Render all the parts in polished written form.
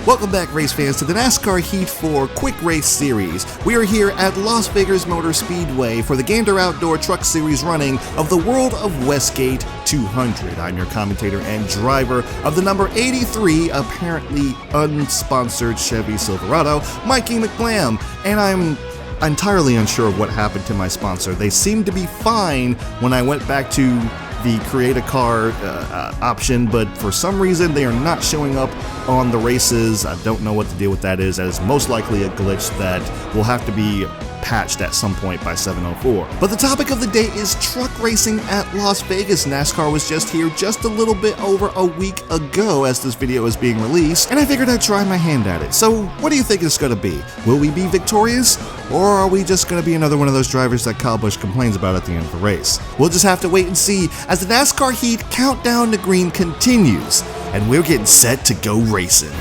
Welcome back, race fans, to the NASCAR Heat 4 Quick Race Series. We are here at Las Vegas Motor Speedway for the Gander Outdoor Truck Series running of the World of Westgate 200. I'm your commentator and driver of the number 83, apparently unsponsored Chevy Silverado, Mikey McBlam, and I'm entirely unsure of what happened to my sponsor. They seemed to be fine when I went back to the create a car option, but for some reason they are not showing up on the races. I don't know what the deal with that is. That is most likely a glitch that will have to be patched at some point by 704. But the topic of the day is truck racing at Las Vegas. NASCAR was just here just a little bit over a week ago as this video is being released, and I figured I'd try my hand at it. So what do you think it's going to be? Will we be victorious, or are we just going to be another one of those drivers that Kyle Busch complains about at the end of the race? We'll just have to wait and see as the NASCAR Heat countdown to green continues, and we're getting set to go racing.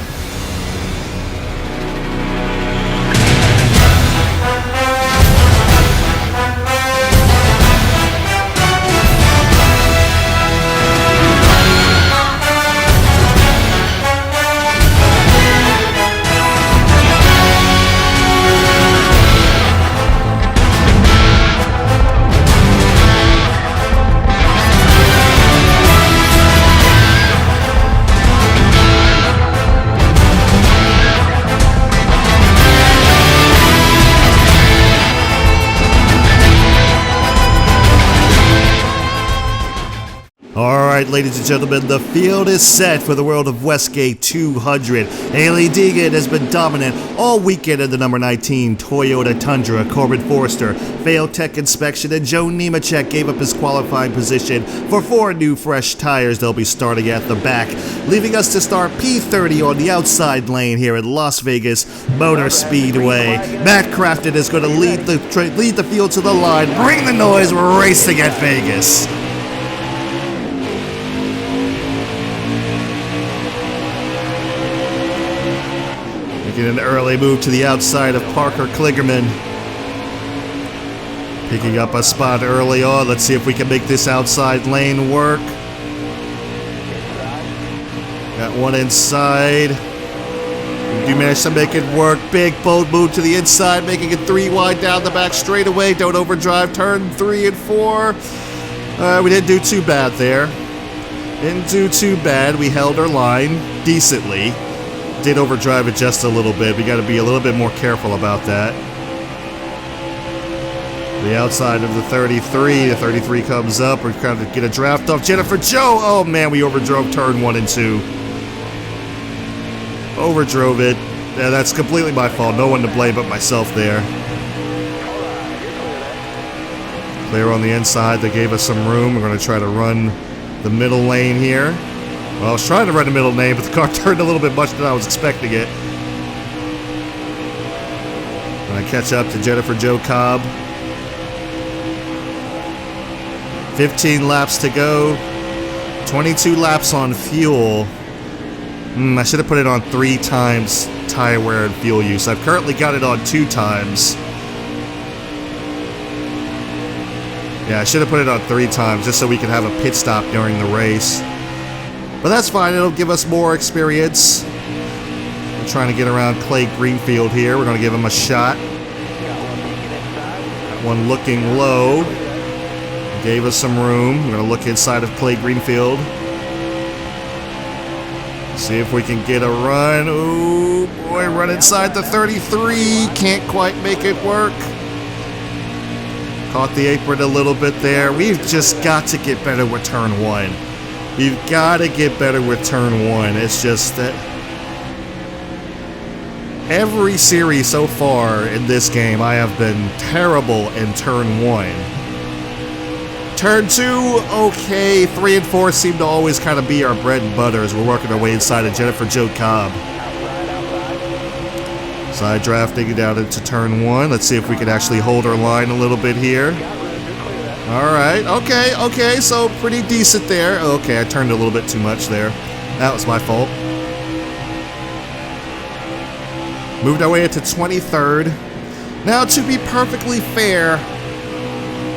Alright, ladies and gentlemen, the field is set for the World of Westgate 200. Hailie Deegan has been dominant all weekend in the number 19 Toyota Tundra. Corbin Forster failed tech inspection, and Joe Nemechek gave up his qualifying position for 4 new fresh tires. They'll be starting at the back, leaving us to start P30 on the outside lane here at Las Vegas Motor Speedway. Matt Crafton is going to lead the field to the line. Bring the noise, we're racing at Vegas. An early move to the outside of Parker Kligerman. Picking up a spot early on. Let's see if we can make this outside lane work. Got one inside. We do manage to make it work. Big bold move to the inside, making it 3 wide down the back straightaway. Don't overdrive. Turn 3 and 4. We didn't do too bad there. Didn't do too bad. We held our line decently. Did overdrive it just a little bit. We got to be a little bit more careful about that. The outside of the 33. The 33 comes up. We're trying to get a draft off Jennifer Joe. Oh man, we overdrove turn 1 and 2. Overdrove it. Yeah, that's completely my fault. No one to blame but myself there. Clear on the inside. They gave us some room. We're going to try to run the middle lane here. Well, I was trying to run the middle lane, but the car turned a little bit much than I was expecting it. And I catch up to Jennifer Jo Cobb. 15 laps to go. 22 laps on fuel. I should have put it on 3 times tire wear and fuel use. I've currently got it on 2 times. Yeah, I should have put it on 3 times just so we could have a pit stop during the race. But that's fine, it'll give us more experience. We're trying to get around Clay Greenfield here. We're going to give him a shot. That one looking low. Gave us some room. We're going to look inside of Clay Greenfield. See if we can get a run. Ooh, boy, run inside the 33. Can't quite make it work. Caught the apron a little bit there. We've just got to get better with turn 1. You've got to get better with turn 1. It's just that every series so far in this game, I have been terrible in turn 1. Turn 2, okay. 3 and 4 seem to always kind of be our bread and butter as we're working our way inside of Jennifer Jo Cobb. Side drafting down into turn 1. Let's see if we can actually hold our line a little bit here. Alright, okay, so pretty decent there. Okay, I turned a little bit too much there. That was my fault. Moved our way into 23rd. Now, to be perfectly fair,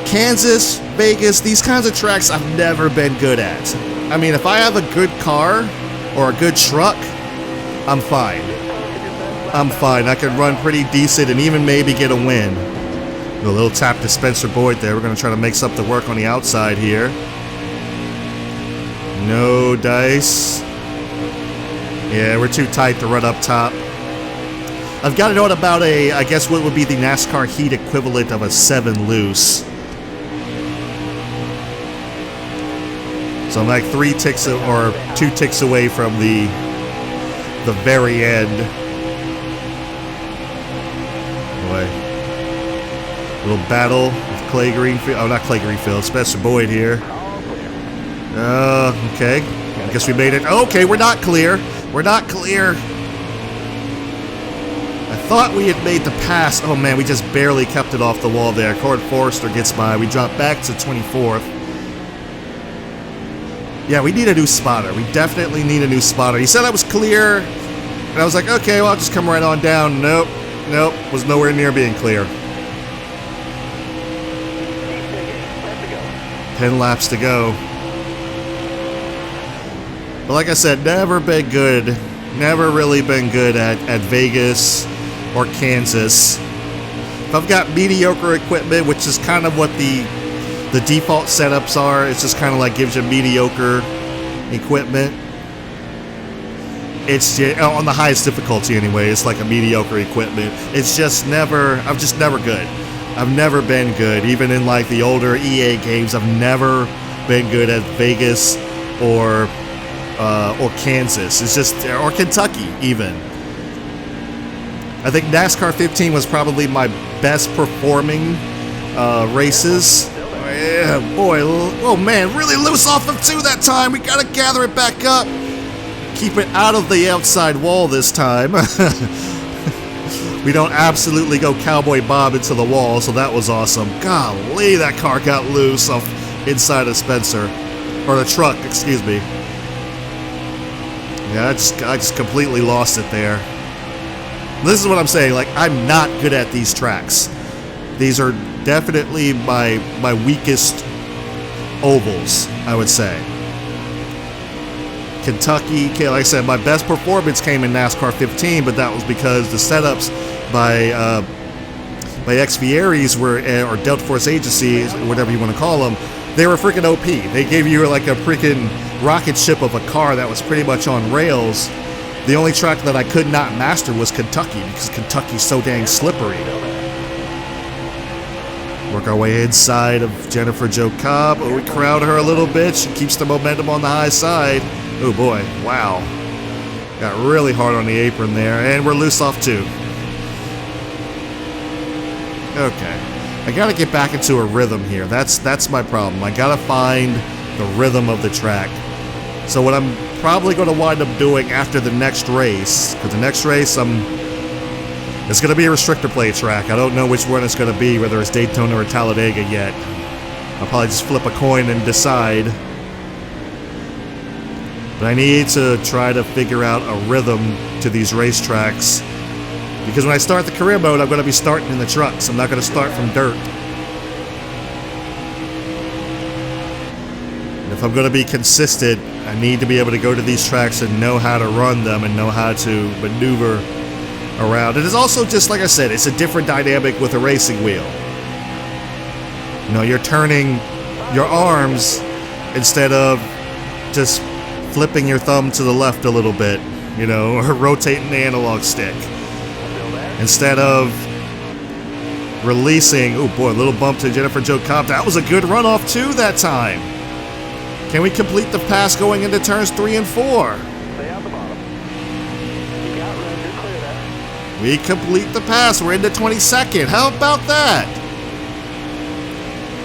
Kansas, Vegas, these kinds of tracks I've never been good at. I mean, if I have a good car or a good truck, I'm fine. I'm fine. I can run pretty decent and even maybe get a win. A little tap to Spencer Boyd there. We're going to try to make something work on the outside here. No dice. Yeah, we're too tight to run up top. I've got it on about I guess what would be the NASCAR Heat equivalent of a 7 loose. So I'm like 3 ticks or 2 ticks away from the very end. Boy. Little battle with Clay Greenfield. Oh, not Clay Greenfield. Spencer Boyd here. Okay. I guess we made it. Okay, we're not clear. We're not clear. I thought we had made the pass. Oh, man, we just barely kept it off the wall there. Cord Forrester gets by. We drop back to 24th. Yeah, we need a new spotter. We definitely need a new spotter. He said I was clear. And I was like, okay, well, I'll just come right on down. Nope. Nope. Was nowhere near being clear. 10 laps to go. But like I said, never been good. Never really been good at Vegas or Kansas. If I've got mediocre equipment, which is kind of what the default setups are, it's just kind of like gives you mediocre equipment. It's just, on the highest difficulty anyway, it's like a mediocre equipment. It's just never, I'm just never good. I've never been good. Even in like the older EA games, I've never been good at Vegas or Kansas. It's just, or Kentucky even. I think NASCAR 15 was probably my best performing races. Yeah, boy, oh man, really loose off of 2 that time. We gotta gather it back up. Keep it out of the outside wall this time. We don't absolutely go Cowboy Bob into the wall, so that was awesome. Golly, that car got loose off inside of Spencer. Or the truck, excuse me. Yeah, I just completely lost it there. This is what I'm saying, like, I'm not good at these tracks. These are definitely my weakest ovals, I would say. Kentucky, like I said, my best performance came in NASCAR 15, but that was because the setups by Xviaries were, or Delta Force Agencies, whatever you want to call them, they were freaking OP. They gave you like a freaking rocket ship of a car that was pretty much on rails. The only track that I could not master was Kentucky, because Kentucky's so dang slippery. Work our way inside of Jennifer Jo Cobb. Oh, we crowd her a little bit. She keeps the momentum on the high side. Oh boy, wow. Got really hard on the apron there, and we're loose off 2. Okay. I gotta get back into a rhythm here. That's my problem. I gotta find the rhythm of the track. So what I'm probably gonna wind up doing after the next race, because the next race it's gonna be a restrictor plate track. I don't know which one it's gonna be, whether it's Daytona or Talladega yet. I'll probably just flip a coin and decide. But I need to try to figure out a rhythm to these racetracks. Because when I start the career mode, I'm going to be starting in the trucks. I'm not going to start from dirt. And if I'm going to be consistent, I need to be able to go to these tracks and know how to run them and know how to maneuver around. It is also just, like I said, it's a different dynamic with a racing wheel. You know, you're turning your arms instead of just flipping your thumb to the left a little bit, you know, or rotating the analog stick. Instead of releasing, oh boy, a little bump to Jennifer Jo Cobb. That was a good runoff too that time. Can we complete the pass going into turns 3 and 4? Stay out the bottom. You got room, you're clear there. We complete the pass. We're into 22nd. How about that?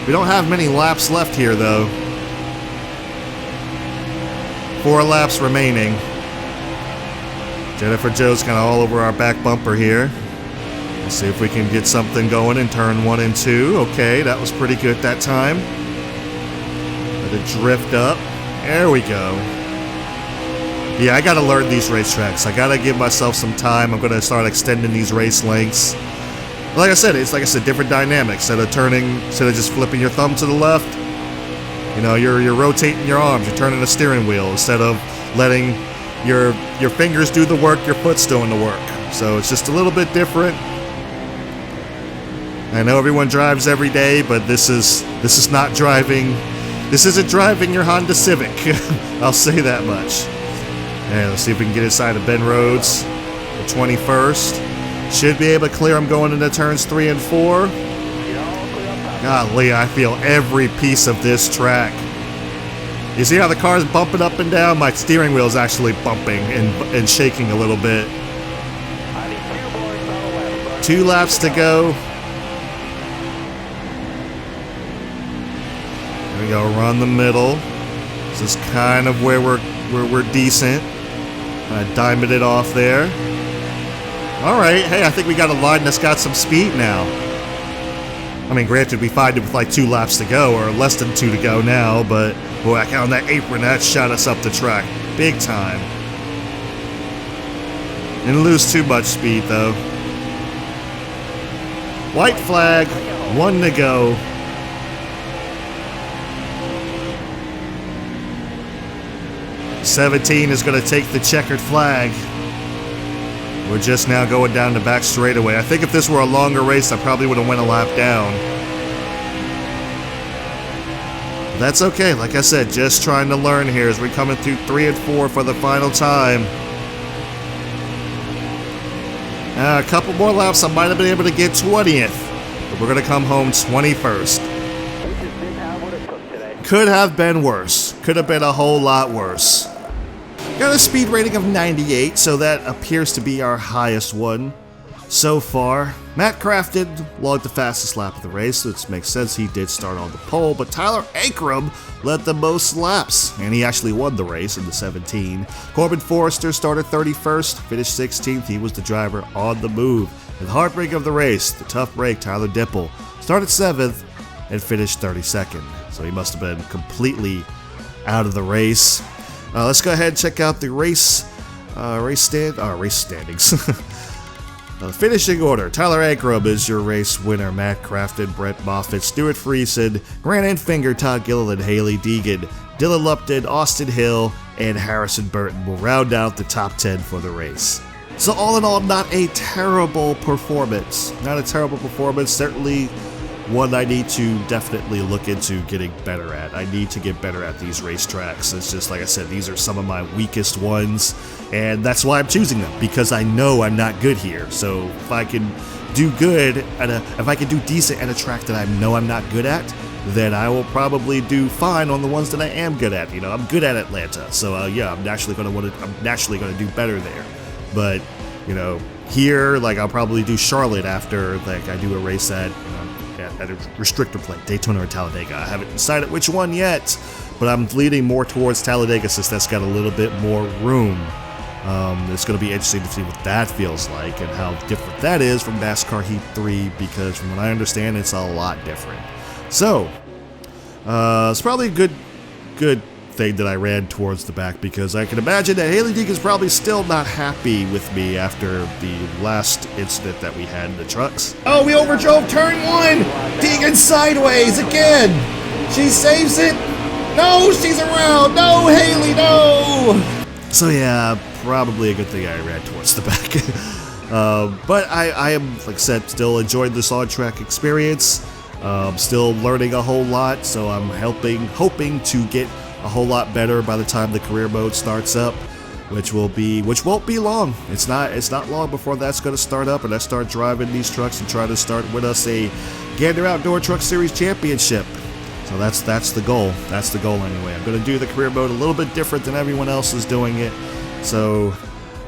We don't have many laps left here though. 4 laps remaining. Jennifer Jo's kind of all over our back bumper here. Let's see if we can get something going in turn 1 and 2. Okay, that was pretty good that time. Let it drift up. There we go. Yeah, I gotta learn these racetracks. I gotta give myself some time. I'm gonna start extending these race lengths. Like I said, it's like I said, different dynamics. Instead of just flipping your thumb to the left, you know, you're rotating your arms. You're turning the steering wheel instead of letting your fingers do the work. Your foot's doing the work. so it's just a little bit different. I know everyone drives every day, but this is not driving. This isn't driving your Honda Civic. I'll say that much. And let's see if we can get inside of Ben Rhodes. The 21st. Should be able to clear them going into turns 3 and 4. Golly, I feel every piece of this track. You see how the car's bumping up and down? My steering wheel is actually bumping and shaking a little bit. 2 laps to go. There we go, run the middle. This is kind of where we're decent. Diamond it off there. All right, hey, I think we got a line that's got some speed now. I mean, granted, we find it with like 2 laps to go, or less than 2 to go now, but boy, on that apron, that shot us up the track big time. Didn't lose too much speed, though. White flag, 1 to go. '17 is going to take the checkered flag. We're just now going down the back straightaway. I think if this were a longer race, I probably would have went a lap down. But that's okay. Like I said, just trying to learn here as we're coming through 3 and 4 for the final time. A couple more laps, I might have been able to get 20th. But we're going to come home 21st. Could have been worse. Could have been a whole lot worse. Got a speed rating of 98, so that appears to be our highest one so far. Matt Crafton logged the fastest lap of the race, which makes sense. He did start on the pole, but Tyler Ankrum led the most laps, and he actually won the race in the 17. Corbin Forrester started 31st, finished 16th. He was the driver on the move. And the heartbreak of the race, the tough break, Tyler Dipple started 7th and finished 32nd. So he must have been completely out of the race. Let's go ahead and check out the race standings. Finishing order: Tyler Ankrum is your race winner. Matt Crafton, Brett Moffitt, Stuart Friesen, Grant Enfinger, Todd Gilliland, Haley Deegan, Dylan Lupton, Austin Hill, and Harrison Burton will round out the top 10 for the race. So all in all, not a terrible performance. Not a terrible performance. Certainly one I need to definitely look into getting better at. I need to get better at these racetracks. It's just like I said, these are some of my weakest ones, and that's why I'm choosing them, because I know I'm not good here. So if I can do good if I can do decent at a track that I know I'm not good at, then I will probably do fine on the ones that I am good at. You know, I'm good at Atlanta, so yeah, I'm naturally going to do better there. But you know, here, like, I'll probably do Charlotte after like I do a race at a restrictor plate, Daytona or Talladega. I haven't decided which one yet, but I'm leaning more towards Talladega since that's got a little bit more room. It's going to be interesting to see what that feels like and how different that is from NASCAR Heat 3, because from what I understand, it's a lot different. So, it's probably a good thing that I ran towards the back, because I can imagine that Haley Deegan's probably still not happy with me after the last incident that we had in the trucks. Oh, we overdrove turn 1! Deegan sideways again! She saves it! No, she's around! No, Haley, no! So yeah, probably a good thing I ran towards the back. But I am, like I said, still enjoying this on-track experience. Still learning a whole lot, so I'm hoping to get a whole lot better by the time the career mode starts up, which won't be long. It's not long before that's going to start up, and I start driving these trucks and try to start with us a Gander Outdoor Truck Series championship. So that's the goal. That's the goal anyway. I'm going to do the career mode a little bit different than everyone else is doing it. So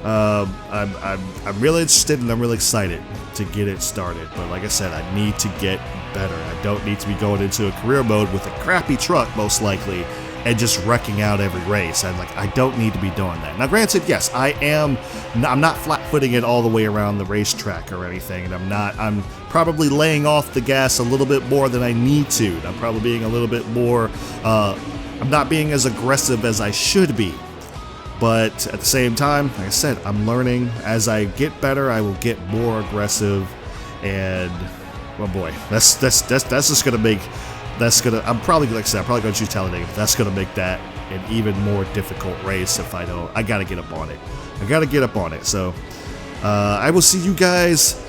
I'm really interested and I'm really excited to get it started. But like I said, I need to get better. I don't need to be going into a career mode with a crappy truck, most likely, and just wrecking out every race. I don't need to be doing that. Now, granted, yes, I'm not flat-footing it all the way around the racetrack or anything, and I'm probably laying off the gas a little bit more than I need to. I'm probably being a little bit more, I'm not being as aggressive as I should be. But at the same time, like I said, I'm learning. As I get better, I will get more aggressive, and, well, boy, that's just gonna make. I'm probably gonna choose Talladega, but that's gonna make that an even more difficult race if I don't. I gotta get up on it. So, I will see you guys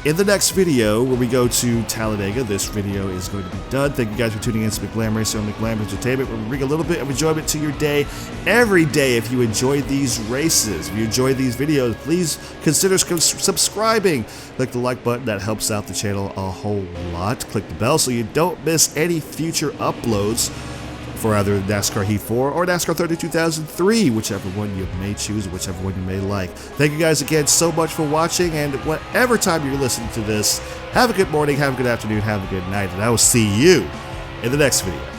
in the next video where we go to Talladega. This video is going to be done. Thank you guys for tuning in to McBlam Racing on McBlam Entertainment, where we bring a little bit of enjoyment to your day every day. If you enjoy these races, if you enjoy these videos, please consider subscribing. Click the like button, that helps out the channel a whole lot. Click the bell so you don't miss any future uploads for either NASCAR Heat 4 or NASCAR 30 2003, whichever one you may choose, whichever one you may like. Thank you guys again so much for watching, and whatever time you're listening to this, have a good morning, have a good afternoon, have a good night, and I will see you in the next video.